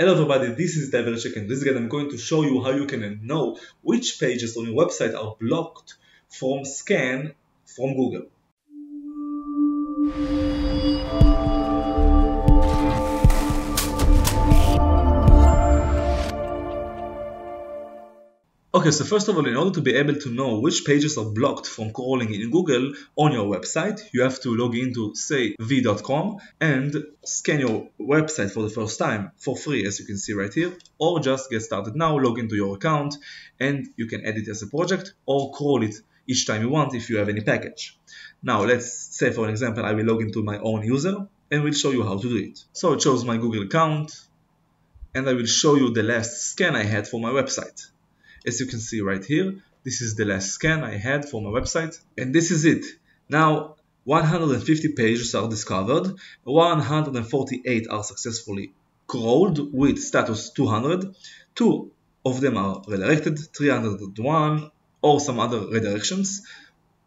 Hello everybody, this is Itay Verchik, and this guide I'm going to show you how you can know which pages on your website are blocked from scan from Google. Okay, so first of all, in order to be able to know which pages are blocked from crawling in Google on your website, you have to log into, say, v.com and scan your website for the first time for free, as you can see right here, or just get started now, log into your account, and you can edit as a project or crawl it each time you want if you have any package. Now, let's say, for example, I will log into my own user and will show you how to do it. So it shows my Google account, and I will show you the last scan I had for my website. As you can see right here, this is the last scan I had for my website, and this is it. Now 150 pages are discovered, 148 are successfully crawled with status 200, 2 of them are redirected, 301 or some other redirections,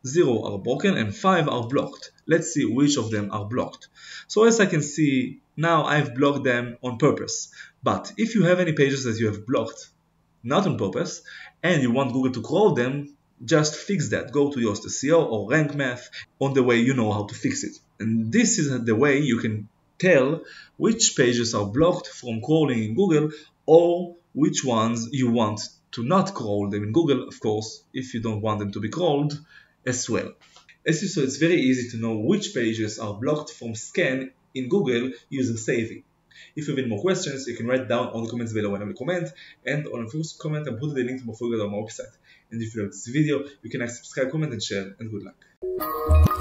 0 are broken and 5 are blocked. Let's see which of them are blocked. So as I can see, now I've blocked them on purpose, but if you have any pages that you have blocked not on purpose, and you want Google to crawl them, just fix that. Go to Yoast SEO or Rank Math on the way you know how to fix it. And this is the way you can tell which pages are blocked from crawling in Google or which ones you want to not crawl them in Google, of course, if you don't want them to be crawled as well. As you saw, it's very easy to know which pages are blocked from scan in Google using Savvy. If you have any more questions, you can write down on the comments below when I will comment, and on the first comment I'm putting the link to my full guide on my website. And if you like this video, you can subscribe, comment and share, and good luck.